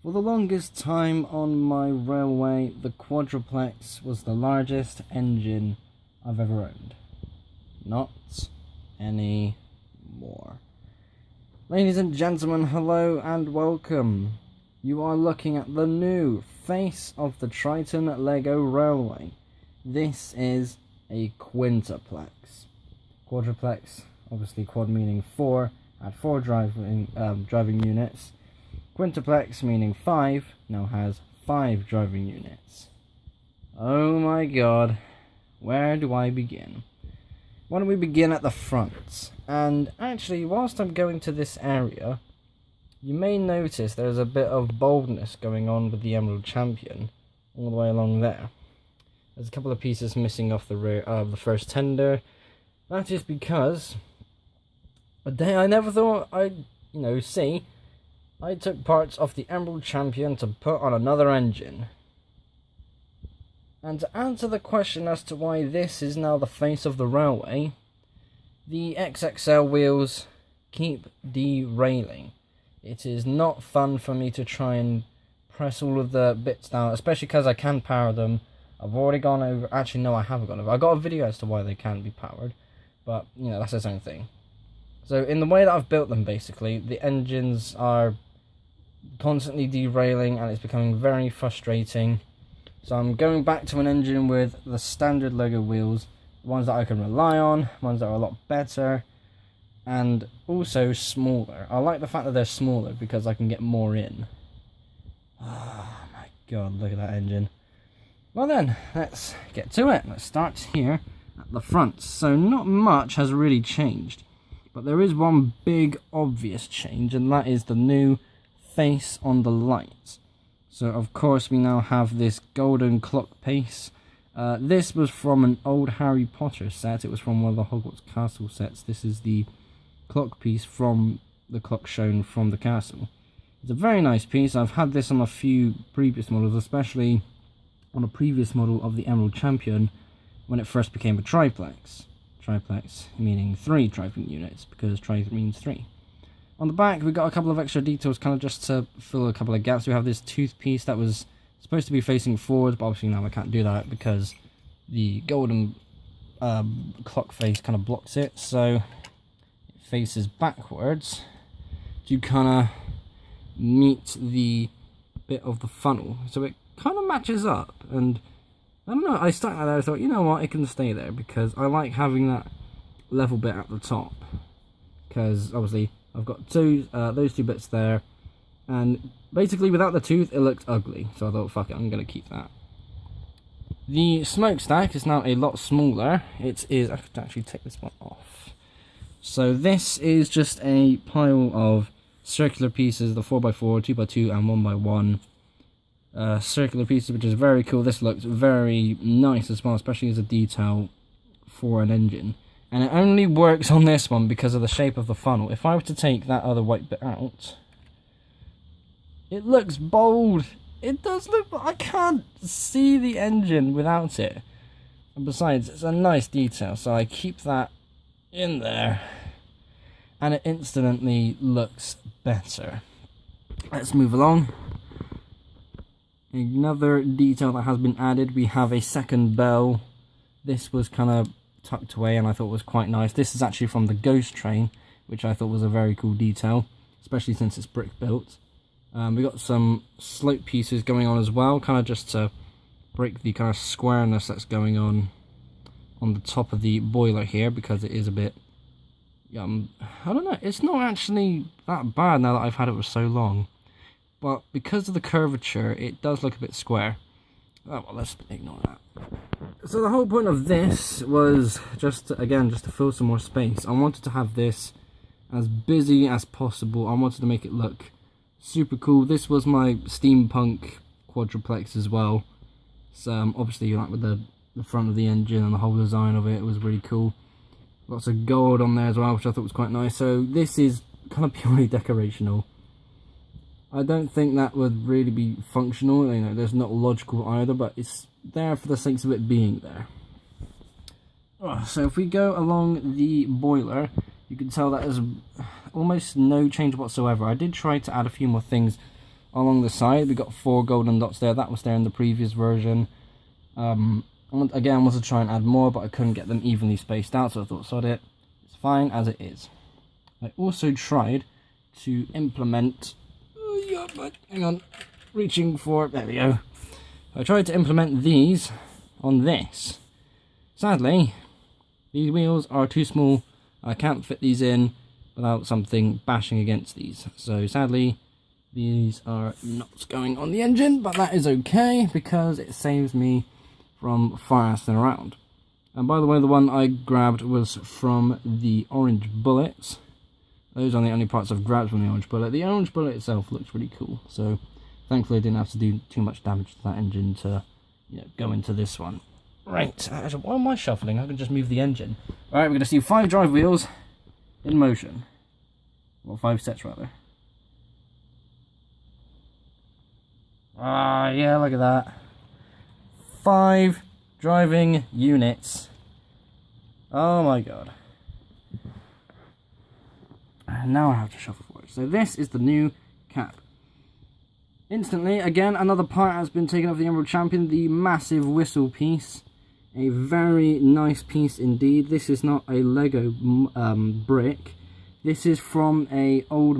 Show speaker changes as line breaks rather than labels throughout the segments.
For the longest time on my railway, the Quadruplex was the largest engine I've ever owned. Not any more. Ladies and gentlemen, hello and welcome. You are looking at the new face of the Triton Lego Railway. This is a Quintuplex. Quadruplex, obviously quad meaning 4, had 4 driving units. Quintuplex, meaning 5, now has 5 driving units. Oh my god, where do I begin? Why don't we begin at the front? And actually, whilst I'm going to this area, you may notice there's a bit of boldness going on with the Emerald Champion all the way along there. There's a couple of pieces missing off the rear of the first tender. That is because a day I never thought I'd, see. I took parts off the Emerald Champion to put on another engine. And to answer the question as to why this is now the face of the railway, the XXL wheels keep derailing. It is not fun for me to try and press all of the bits down, especially because I can power them. I've already gone over, actually no I haven't gone over, I got a video as to why they can be powered, but that's its own thing. So in the way that I've built them, basically, the engines are constantly derailing and it's becoming very frustrating. So I'm going back to an engine with the standard Lego wheels, ones that I can rely on, ones that are a lot better, and also smaller. I like the fact that they're smaller because I can get more in. Oh my god, look at that engine. Well then, let's get to it. Let's start here at the front. So not much has really changed, but there is one big obvious change, and that is the new face on the lights. So of course we now have this golden clock piece. This was from an old Harry Potter set. It was from one of the Hogwarts Castle sets. This is the clock piece from the clock shown from the castle. It's a very nice piece. I've had this on a few previous models, especially on a previous model of the Emerald Champion when it first became a triplex. Triplex meaning 3 driving units, because tri means 3. On the back, we got a couple of extra details, kind of just to fill a couple of gaps. We have this tooth piece that was supposed to be facing forward, but obviously now I can't do that because the golden clock face kind of blocks it. So it faces backwards to kind of meet the bit of the funnel. So it kind of matches up. And I don't know, I started there, I thought, you know what, it can stay there because I like having that level bit at the top. Because obviously I've got those 2 bits there, and basically without the tooth it looked ugly, so I thought fuck it, I'm going to keep that. The smokestack is now a lot smaller. It is, I could actually take this one off. So this is just a pile of circular pieces, the 4x4, 2x2 and 1x1 circular pieces, which is very cool. This looks very nice as well, especially as a detail for an engine. And it only works on this one because of the shape of the funnel. If I were to take that other white bit out, it looks bold. It does look, but I can't see the engine without it. And besides, it's a nice detail, so I keep that in there. And it instantly looks better. Let's move along. Another detail that has been added, we have a second bell. This was kind of tucked away and I thought was quite nice. This is actually from the Ghost Train, which I thought was a very cool detail, especially since it's brick built. We got some slope pieces going on as well, kind of just to break the kind of squareness that's going on the top of the boiler here, because it is a bit, I don't know, it's not actually that bad now that I've had it for so long, but because of the curvature it does look a bit square. Oh well, let's ignore that. So the whole point of this was just to fill some more space. I wanted to have this as busy as possible. I wanted to make it look super cool. This was my steampunk quadruplex as well. So obviously, like with the front of the engine and the whole design of it, it was really cool. Lots of gold on there as well, which I thought was quite nice. So this is kind of purely decorational. I don't think that would really be functional. There's not logical either, but it's there for the sake of it being there. So if we go along the boiler, you can tell that there's almost no change whatsoever. I did try to add a few more things along the side. We got 4 golden dots there. That was there in the previous version. Again, I wanted to try and add more, but I couldn't get them evenly spaced out, so I thought, sod it, it's fine as it is. I also tried to implement, hang on, reaching for, there we go. I tried to implement these on this. Sadly, these wheels are too small. I can't fit these in without something bashing against these. So sadly, these are not going on the engine, but that is okay because it saves me from fire-assing around. And by the way, the one I grabbed was from the Orange Bullets. Those are the only parts I've grabbed from the Orange Bullet. The Orange Bullet itself looks really cool, so thankfully I didn't have to do too much damage to that engine to, you know, go into this one. Right, why am I shuffling? I can just move the engine. Alright, we're going to see 5 drive wheels in motion. Well, 5 sets rather. Ah, yeah, look at that. 5 driving units. Oh my god. And now I have to shuffle forward. So this is the new cap. Instantly, again, another part has been taken off the Emerald Champion, the massive whistle piece. A very nice piece indeed. This is not a Lego brick. This is from an old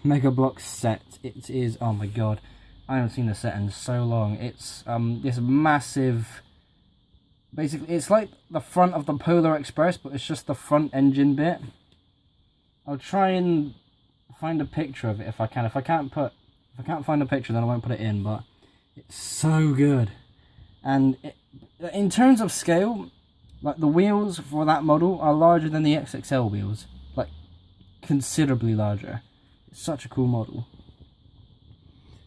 Mega Bloks set. It is, oh my god, I haven't seen the set in so long. It's this massive, basically it's like the front of the Polar Express, but it's just the front engine bit. I'll try and find a picture of it if I can. If I can't find a picture, then I won't put it in, but it's so good. And in terms of scale, like the wheels for that model are larger than the XXL wheels, like considerably larger. It's such a cool model.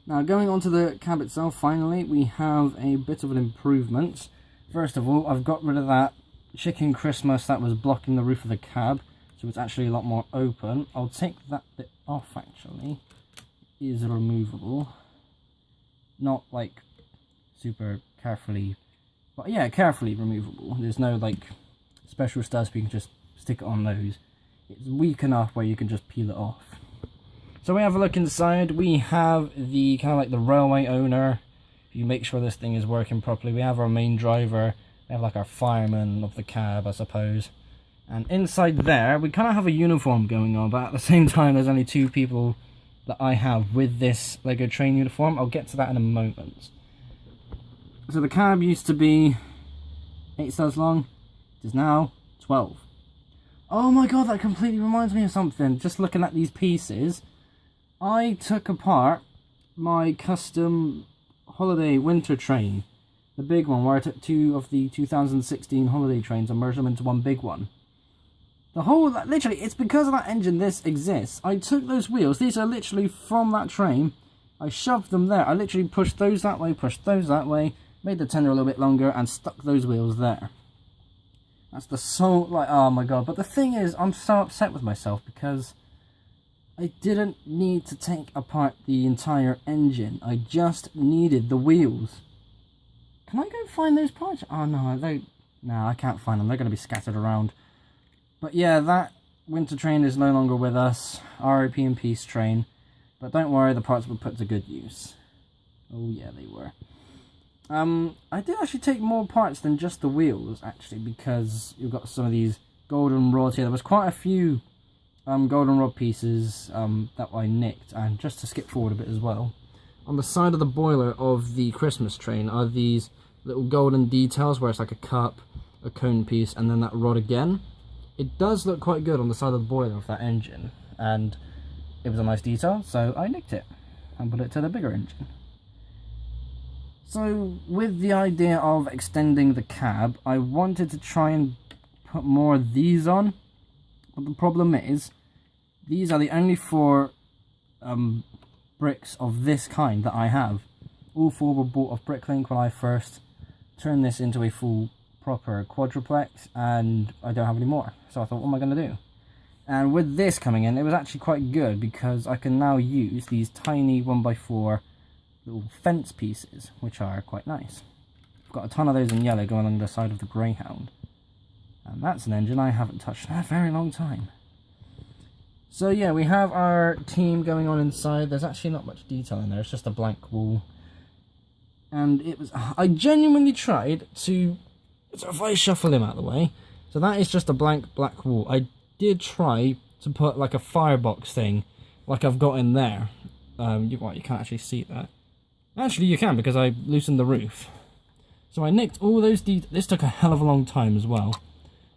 Now going on to the cab itself, finally we have a bit of an improvement. First of all, I've got rid of that chicken Christmas that was blocking the roof of the cab, so it's actually a lot more open. I'll take that bit off actually. It is removable. Not like super carefully, but yeah, carefully removable. There's no like special stuff so you can just stick it on those. It's weak enough where you can just peel it off. So we have a look inside. We have the kind of like the railway owner. You make sure this thing is working properly. We have our main driver. We have like our fireman of the cab, I suppose. And inside there, we kind of have a uniform going on, but at the same time, there's only 2 people that I have with this Lego train uniform. I'll get to that in a moment. So the cab used to be 8 studs long. It is now 12. Oh my god, that completely reminds me of something. Just looking at these pieces, I took apart my custom holiday winter train. The big one, where I took 2 of the 2016 holiday trains and merged them into one big one. The whole, literally, it's because of that engine this exists. I took those wheels, these are literally from that train. I shoved them there. I literally pushed those that way, pushed those that way, made the tender a little bit longer, and stuck those wheels there. That's the sole, like, oh my god. But the thing is, I'm so upset with myself because I didn't need to take apart the entire engine. I just needed the wheels. Can I go find those parts? Oh no, no, I can't find them. They're going to be scattered around. But yeah, that winter train is no longer with us. RIP and peace train. But don't worry, the parts were put to good use. Oh yeah, they were. I did actually take more parts than just the wheels, actually, because you've got some of these golden rods here. There was quite a few golden rod pieces that I nicked, and just to skip forward a bit as well, on the side of the boiler of the Christmas train are these little golden details where it's like a cup, a cone piece, and then that rod again. It does look quite good on the side of the boiler of that engine, and it was a nice detail, so I nicked it and put it to the bigger engine. So with the idea of extending the cab, I wanted to try and put more of these on, but the problem is these are the only 4 bricks of this kind that I have. All 4 were bought off Bricklink when I first turned this into a full proper quadruplex, and I don't have any more. So I thought, what am I going to do? And with this coming in, it was actually quite good because I can now use these tiny 1x4 little fence pieces, which are quite nice. I've got a ton of those in yellow going on the side of the Greyhound. And that's an engine I haven't touched in a very long time. So yeah, we have our team going on inside. There's actually not much detail in there, it's just a blank wall. And it was, I genuinely tried to, so if I shuffle him out of the way, so that is just a blank black wall. I did try to put like a firebox thing, like I've got in there. You can't actually see that. Actually you can, because I loosened the roof. So I nicked all those details. This took a hell of a long time as well.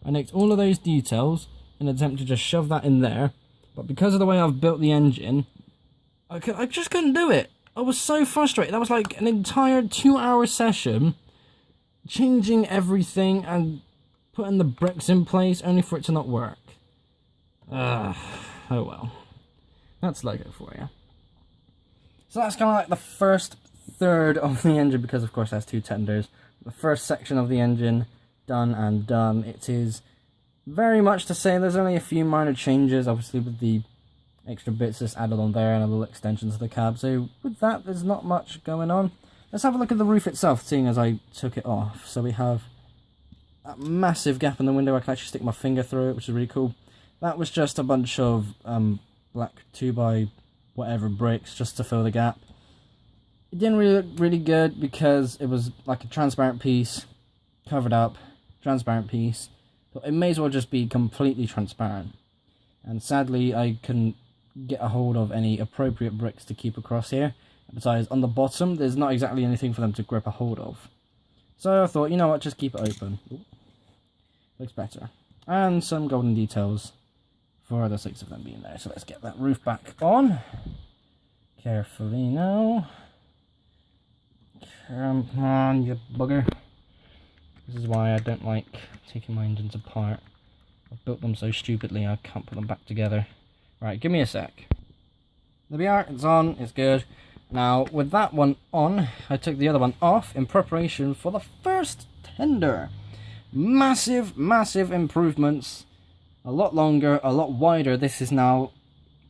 I nicked all of those details in an attempt to just shove that in there. But because of the way I've built the engine, I just couldn't do it. I was so frustrated. That was like an entire 2-hour session, changing everything and putting the bricks in place only for it to not work. Oh well. That's Lego for you. So that's kind of like the first third of the engine, because of course it has 2 tenders. The first section of the engine done and done. It is very much to say there's only a few minor changes, obviously with the extra bits just added on there and a little extension to the cab. So with that, there's not much going on. Let's have a look at the roof itself, seeing as I took it off. So we have a massive gap in the window. I can actually stick my finger through it, which is really cool. That was just a bunch of black 2x whatever bricks just to fill the gap. It didn't really look really good because it was like a transparent piece, covered up, transparent piece. But it may as well just be completely transparent. And sadly, I couldn't get a hold of any appropriate bricks to keep across here. Besides, on the bottom, there's not exactly anything for them to grip a hold of. So I thought, you know what, just keep it open. Ooh, looks better. And some golden details for the 6 of them being there. So let's get that roof back on. Carefully now. Come on, you bugger. This is why I don't like taking my engines apart. I've built them so stupidly I can't put them back together. Right, give me a sec. There we are, it's on, it's good. Now, with that one on, I took the other one off in preparation for the first tender. Massive, massive improvements. A lot longer, a lot wider. This is now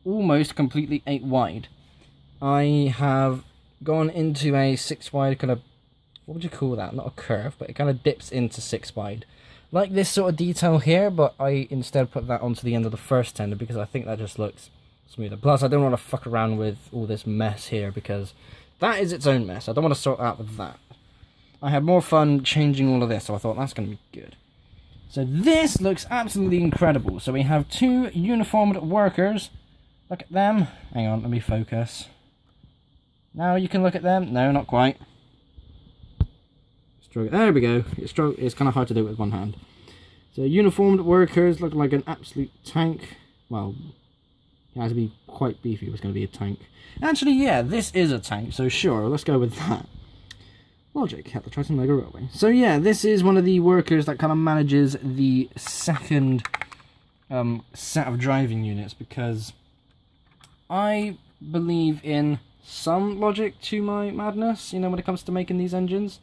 almost completely 8 wide. I have gone into a 6 wide kind of, what would you call that? Not a curve, but it kind of dips into 6 wide. Like this sort of detail here, but I instead put that onto the end of the first tender because I think that just looks smoother. Plus, I don't want to fuck around with all this mess here because that is its own mess. I don't want to sort out with that. I had more fun changing all of this, so I thought that's going to be good. So this looks absolutely incredible. So we have 2 uniformed workers. Look at them. Hang on, let me focus. Now you can look at them. No, not quite. There we go. It's kind of hard to do it with one hand. So uniformed workers look like an absolute tank. Well, it has to be quite beefy if it's going to be a tank. Actually, yeah, this is a tank, so sure, let's go with that. Logic at the Triton Lego Railway. So yeah, this is one of the workers that kind of manages the second set of driving units, because I believe in some logic to my madness, you know, when it comes to making these engines.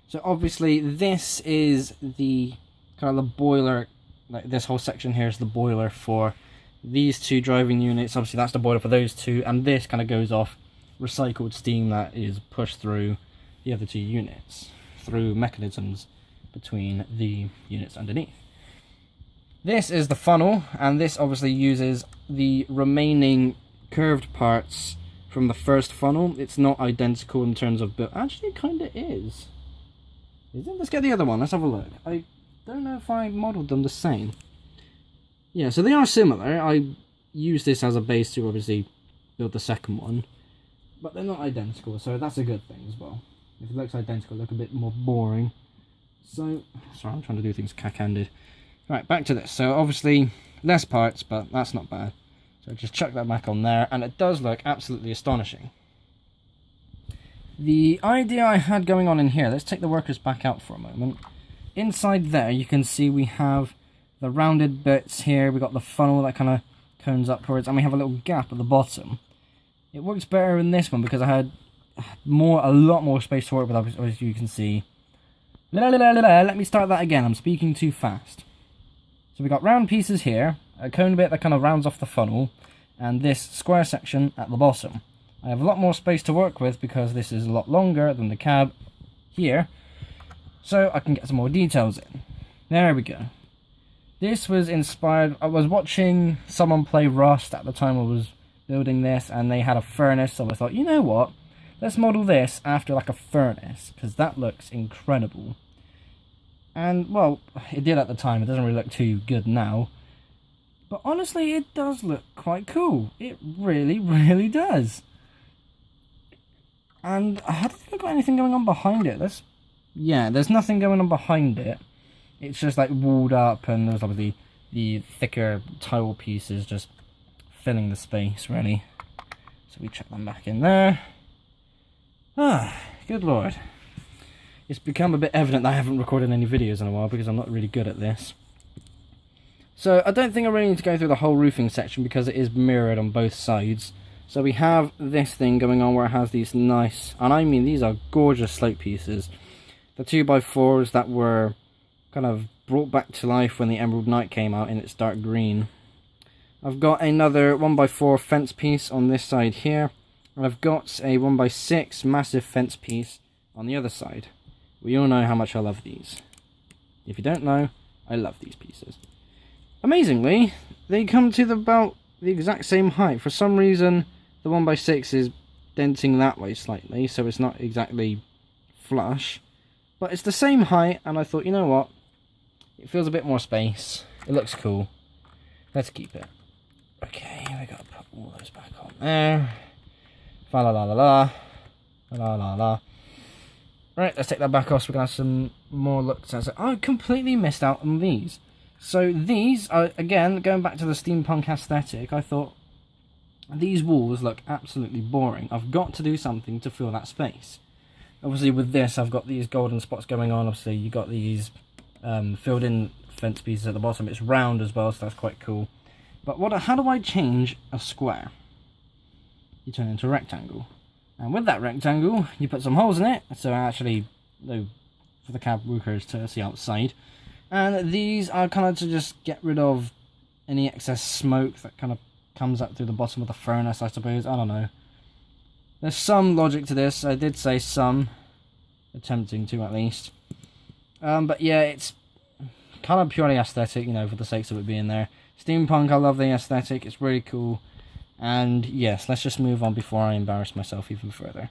So obviously this is the kind of the boiler, like this whole section here is the boiler for these 2 driving units. Obviously that's the boiler for those 2, and this kind of goes off recycled steam that is pushed through the other 2 units, through mechanisms between the units underneath. This is the funnel, and this obviously uses the remaining curved parts from the first funnel. It's not identical in terms of build. Actually, it kind of is. Is it? Let's get the other one. Let's have a look. I don't know if I modelled them the same. Yeah, so they are similar. I used this as a base to obviously build the second one. But they're not identical, so that's a good thing as well. If it looks identical, it'll look a bit more boring. So, sorry, I'm trying to do things cack-handed. Right, back to this. So obviously, less parts, but that's not bad. So just chuck that back on there, and it does look absolutely astonishing. The idea I had going on in here, let's take the workers back out for a moment. Inside there, you can see we have the rounded bits here. We've got the funnel that kind of cones upwards, and we have a little gap at the bottom. It works better in this one because I had a lot more space to work with, as you can see. Let me start that again, I'm speaking too fast. So we've got round pieces here, a cone bit that kind of rounds off the funnel, and this square section at the bottom. I have a lot more space to work with because this is a lot longer than the cab here, so I can get some more details in. There we go. This was inspired, I was watching someone play Rust at the time I was building this, and they had a furnace, so I thought, you know what, let's model this after like a furnace, because that looks incredible. And, well, it did at the time, it doesn't really look too good now. But honestly, it does look quite cool. It really, really does. And I don't think I've got anything going on behind it. There's nothing going on behind it. It's just like walled up, and there's obviously the thicker tile pieces just filling the space, really. So we chuck them back in there. Ah, good lord. It's become a bit evident that I haven't recorded any videos in a while because I'm not really good at this. So I don't think I really need to go through the whole roofing section because it is mirrored on both sides. So we have this thing going on where it has these nice, and I mean these are gorgeous slope pieces. The 2x4s that were kind of brought back to life when the Emerald Knight came out in its dark green. I've got another 1x4 fence piece on this side here, and I've got a 1x6 massive fence piece on the other side. We all know how much I love these. If you don't know, I love these pieces. Amazingly, they come to about the exact same height. For some reason, the 1x6 is denting that way slightly, so it's not exactly flush. But it's the same height, and I thought, you know what? It feels a bit more space. It looks cool. Let's keep it. Okay, we gotta put all those back on there. Fa la la la la. La la la. Right, let's take that back off so we can have some more looks at it. I completely missed out on these. So these are, again, going back to the steampunk aesthetic, I thought these walls look absolutely boring. I've got to do something to fill that space. Obviously with this I've got these golden spots going on. Obviously you got these filled in fence pieces at the bottom. It's round as well, so that's quite cool. But how do I change a square? You turn it into a rectangle. And with that rectangle, you put some holes in it, so actually, for the cab workers to see outside. And these are kind of to just get rid of any excess smoke that kind of comes up through the bottom of the furnace, I suppose. I don't know. There's some logic to this. I did say some. Attempting to, at least. But yeah, it's kind of purely aesthetic, you know, for the sakes of it being there. Steampunk, I love the aesthetic. It's really cool. And yes, let's just move on before I embarrass myself even further.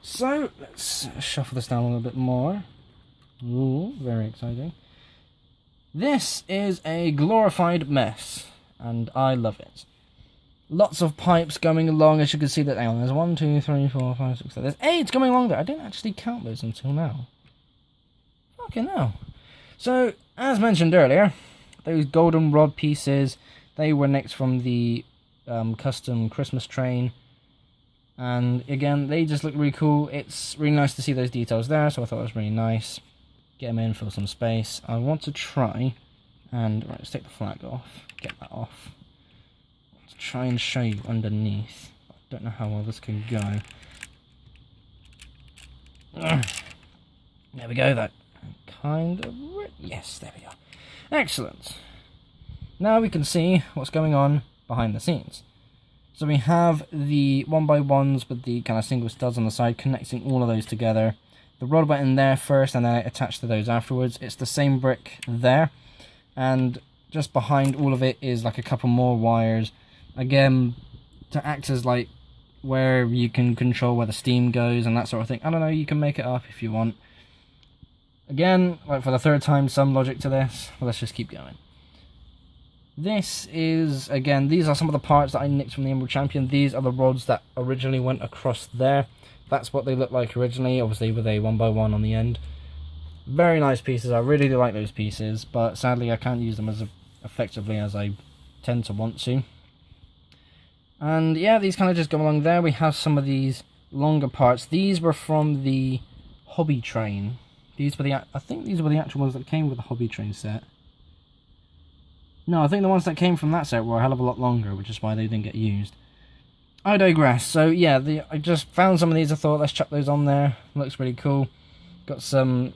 So, let's shuffle this down a little bit more. Ooh, very exciting. This is a glorified mess, and I love it. Lots of pipes going along, as you can see that. Hang on, there's 1, 2, 3, 4, 5, 6, 7. There's 8 going along there. I didn't actually count those until now. Fucking hell. So, as mentioned earlier, those golden rod pieces, they were nicked from the custom Christmas train, and again they just look really cool. It's really nice to see those details there, so I thought it was really nice. Get them in, fill some space. I want to try and let's take the flag off, get that off. Let's try and show you underneath. I don't know how well this can go. There we go, that kind of, yes, there we are. Excellent. Now we can see what's going on behind the scenes. So we have the 1x1s with the kind of single studs on the side, connecting all of those together. The rod went in there first and then I attached to those afterwards. It's the same brick there, and just behind all of it is like a couple more wires, again to act as like where you can control where the steam goes and that sort of thing. I don't know, you can make it up if you want. Again, like for the third time, some logic to this, but let's just keep going. This is, again, these are some of the parts that I nicked from the Emerald Champion. These are the rods that originally went across there. That's what they looked like originally, obviously with a 1x1 on the end. Very nice pieces, I really do like those pieces, but sadly I can't use them as effectively as I tend to want to. And yeah, these kind of just go along there. We have some of these longer parts. These were from the Hobby Train. These were I think these were the actual ones that came with the Hobby Train set. No, I think the ones that came from that set were a hell of a lot longer, which is why they didn't get used. I digress. So yeah, I just found some of these. I thought, let's chuck those on there. Looks really cool. Got some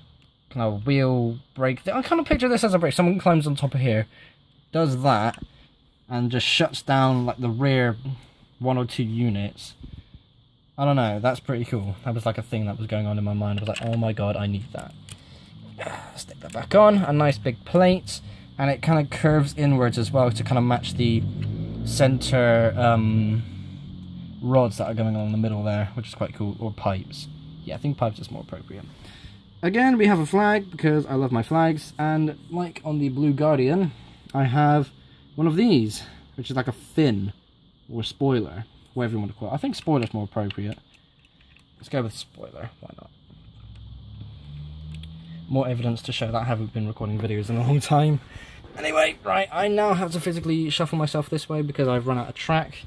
kind of wheel brake. I kind of picture this as a brake. Someone climbs on top of here, does that, and just shuts down like the rear 1 or 2 units. I don't know. That's pretty cool. That was like a thing that was going on in my mind. I was like, oh my god, I need that. Stick that back on. A nice big plate. and it kind of curves inwards as well to kind of match the center rods that are going on in the middle there, which is quite cool. Or pipes. Yeah, I think pipes is more appropriate. Again, we have a flag because I love my flags, and like on the Blue Guardian, I have one of these, which is like a fin or spoiler, whatever you want to call it. I think spoiler is more appropriate. Let's go with spoiler. Why not? More evidence to show that I haven't been recording videos in a long time. Anyway, right, I now have to physically shuffle myself this way because I've run out of track.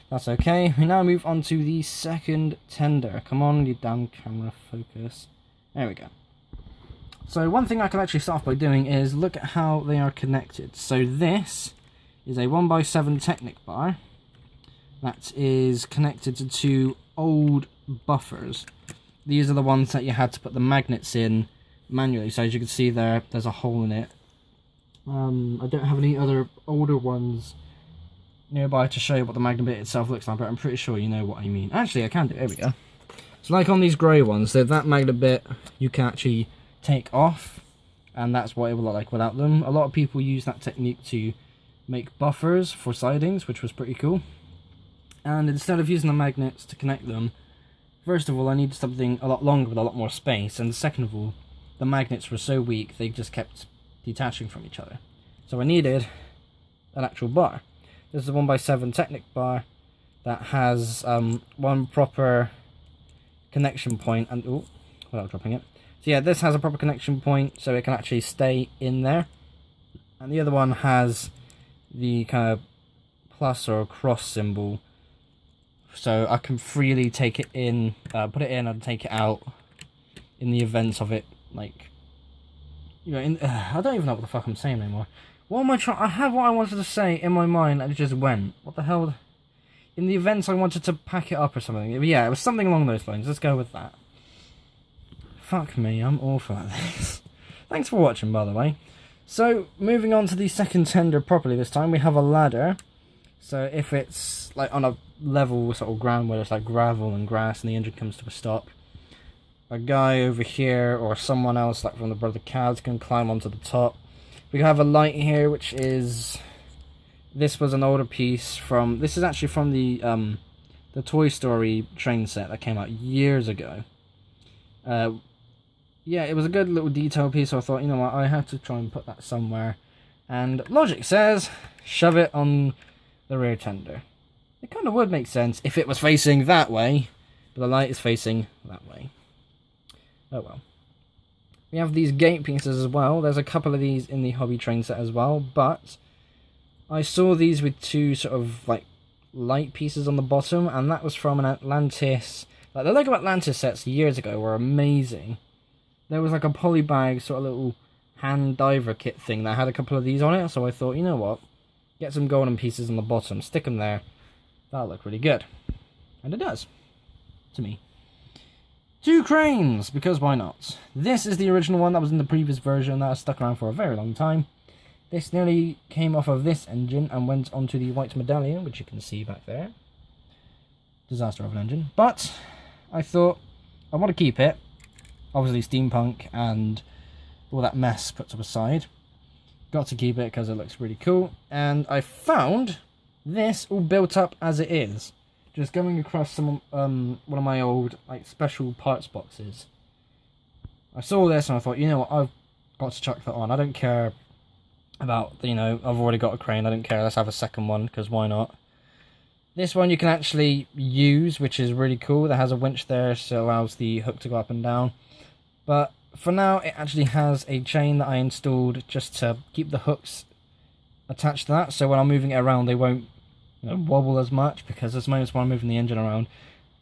That's okay. We now move on to the second tender. Come on, you damn camera, focus. There we go. So one thing I can actually start off by doing is look at how they are connected. So this is a 1x7 Technic bar that is connected to two old buffers. These are the ones that you had to put the magnets in manually. So as you can see there, there's a hole in it. I don't have any other older ones nearby to show you what the magnet bit itself looks like, but I'm pretty sure you know what I mean. Actually, I can do it. There we go. So like on these grey ones, so that magnet bit you can actually take off, and that's what it will look like without them. A lot of people use that technique to make buffers for sidings, which was pretty cool. And instead of using the magnets to connect them, first of all I needed something a lot longer with a lot more space, and second of all, the magnets were so weak they just kept detaching from each other. So I needed an actual bar. This is a 1x7 Technic bar that has one proper connection point, and oh, without dropping it. So yeah, this has a proper connection point so it can actually stay in there. And the other one has the kind of plus or cross symbol. So I can freely take it in, put it in and take it out in the event of it, like, you know, I don't even know what the fuck I'm saying anymore. What am I trying? I had what I wanted to say in my mind and it just went. What the hell? In the event I wanted to pack it up or something. Yeah, it was something along those lines. Let's go with that. Fuck me, I'm awful at this. Thanks for watching, by the way. So, moving on to the second tender properly this time, we have a ladder. So if it's like on a level sort of ground where it's like gravel and grass and the engine comes to a stop, a guy over here or someone else like from the Brother Cows can climb onto the top. We have a light here, which is, this was an older piece from, this is actually from the Toy Story train set that came out years ago. Yeah, it was a good little detail piece, so I thought, you know what, I have to try and put that somewhere. And logic says, shove it on the rear tender. It kind of would make sense if it was facing that way, but the light is facing that way. Oh well. We have these gate pieces as well. There's a couple of these in the hobby train set as well, but I saw these with two sort of like light pieces on the bottom, and that was from an Atlantis. Like the Lego Atlantis sets years ago were amazing. There was like a polybag sort of little hand diver kit thing that had a couple of these on it, so I thought, you know what, get some golden pieces on the bottom, stick them there, that'll look really good. And it does, to me. Two cranes, because why not? This is the original one that was in the previous version that has stuck around for a very long time. This nearly came off of this engine and went onto the White Medallion, which you can see back there. Disaster of an engine. But I thought, I want to keep it. Obviously steampunk and all that mess put to the side. Got to keep it because it looks really cool. And I found this all built up as it is. Just going across some one of my old like special parts boxes. I saw this and I thought, you know what, I've got to chuck that on. I don't care about, you know, I've already got a crane, I don't care, let's have a second one, because why not? This one you can actually use, which is really cool. That has a winch there, so it allows the hook to go up and down. But for now, it actually has a chain that I installed just to keep the hooks attached to that, so when I'm moving it around, they won't, you know, wobble as much, because there's moments when I'm moving the engine around,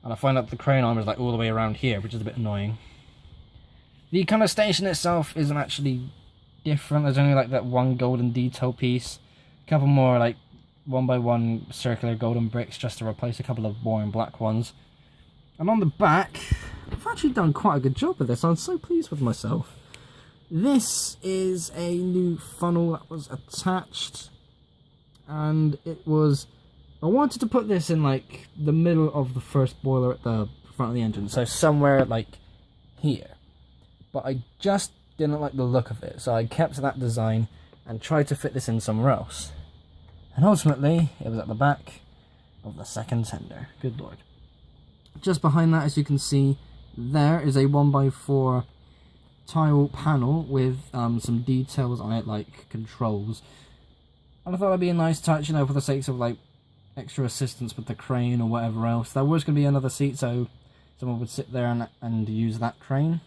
and I find that the crane arm is like all the way around here, which is a bit annoying. The kind of station itself isn't actually different. There's only like that one golden detail piece, a couple more like 1x1 circular golden bricks just to replace a couple of boring black ones. And on the back, I've actually done quite a good job of this. I'm so pleased with myself. This is a new funnel that was attached, and it was, I wanted to put this in like the middle of the first boiler at the front of the engine, so somewhere like here. But I just didn't like the look of it, so I kept that design, and tried to fit this in somewhere else. And ultimately, it was at the back of the second tender. Good lord. Just behind that, as you can see, there is a 1x4 tile panel with some details on it, like controls. And I thought it'd be a nice touch, you know, for the sake of like extra assistance with the crane or whatever else. There was going to be another seat, so someone would sit there and use that crane.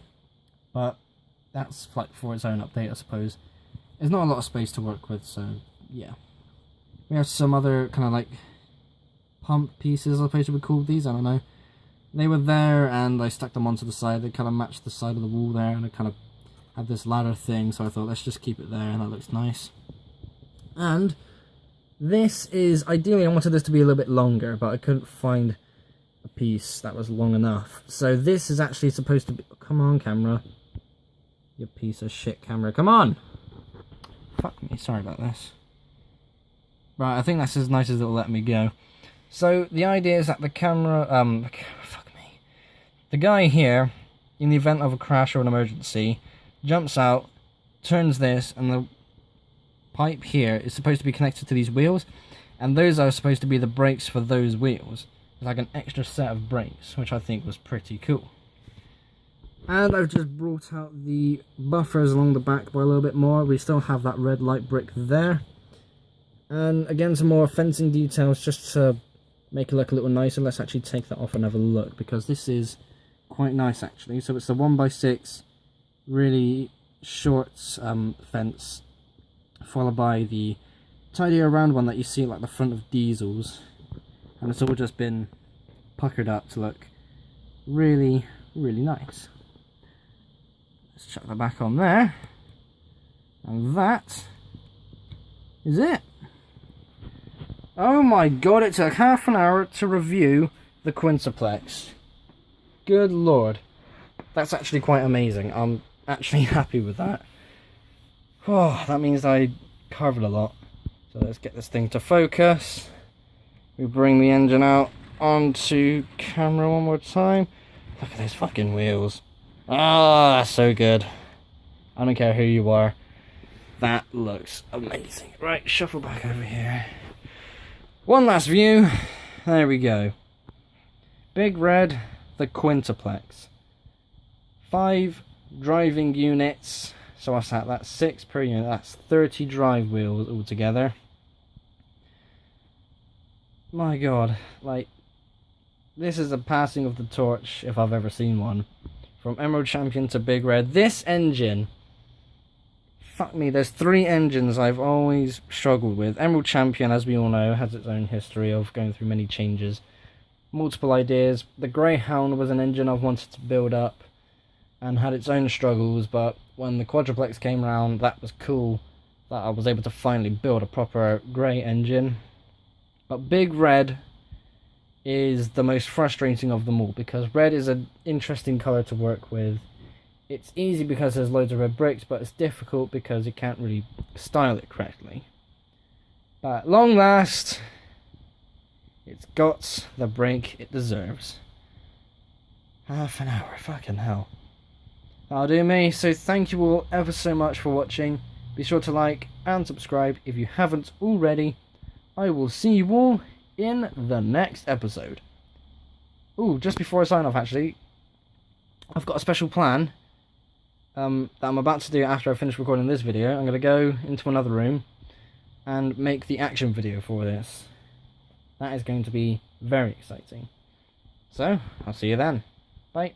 But that's like for its own update, I suppose. There's not a lot of space to work with, so yeah. We have some other kind of like pump pieces, I suppose you would call these, I don't know. They were there and I stuck them onto the side. They kind of matched the side of the wall there, and I kind of had this ladder thing, so I thought let's just keep it there, and that looks nice. And this is, ideally I wanted this to be a little bit longer, but I couldn't find a piece that was long enough. So this is actually supposed to be, come on camera, you piece of shit camera, come on! Fuck me, sorry about this. Right, I think that's as nice as it'll let me go. So the idea is that the camera, the guy here, in the event of a crash or an emergency, jumps out, turns this, and the pipe here is supposed to be connected to these wheels, and those are supposed to be the brakes for those wheels. It's like an extra set of brakes, which I think was pretty cool. And I've just brought out the buffers along the back by a little bit more. We still have that red light brick there. And again, some more fencing details just to make it look a little nicer. Let's actually take that off and have a look, because this is quite nice actually. So it's the 1x6 really short fence, followed by the tidier round one that you see like the front of diesels, and it's all just been puckered up to look really, really nice. Let's chuck that back on there, and that is it. Oh my god, it took half an hour to review the Quintuplex. Good lord. That's actually quite amazing. I'm actually happy with that. Oh, that means I covered a lot. So let's get this thing to focus. We bring the engine out onto camera one more time. Look at those fucking wheels. Ah, that's so good. I don't care who you are. That looks amazing. Right, shuffle back over here. One last view. There we go. Big Red, the Quintuplex. 5 driving units. So what's that? That's 6 per unit. That's 30 drive wheels altogether. My god, like, this is a passing of the torch if I've ever seen one. From Emerald Champion to Big Red. This engine, fuck me, there's 3 engines I've always struggled with. Emerald Champion, as we all know, has its own history of going through many changes. Multiple ideas. The Greyhound was an engine I've wanted to build up and had its own struggles, but when the Quadruplex came around, that was cool that I was able to finally build a proper grey engine. But Big Red is the most frustrating of them all, because red is an interesting colour to work with. It's easy because there's loads of red bricks, but it's difficult because you can't really style it correctly. But at long last, it's got the break it deserves. Half an hour, fucking hell. That'll do me, so thank you all ever so much for watching. Be sure to like and subscribe if you haven't already. I will see you all in the next episode. Ooh, just before I sign off actually, I've got a special plan that I'm about to do after I finish recording this video. I'm going to go into another room and make the action video for this. That is going to be very exciting. So, I'll see you then. Bye.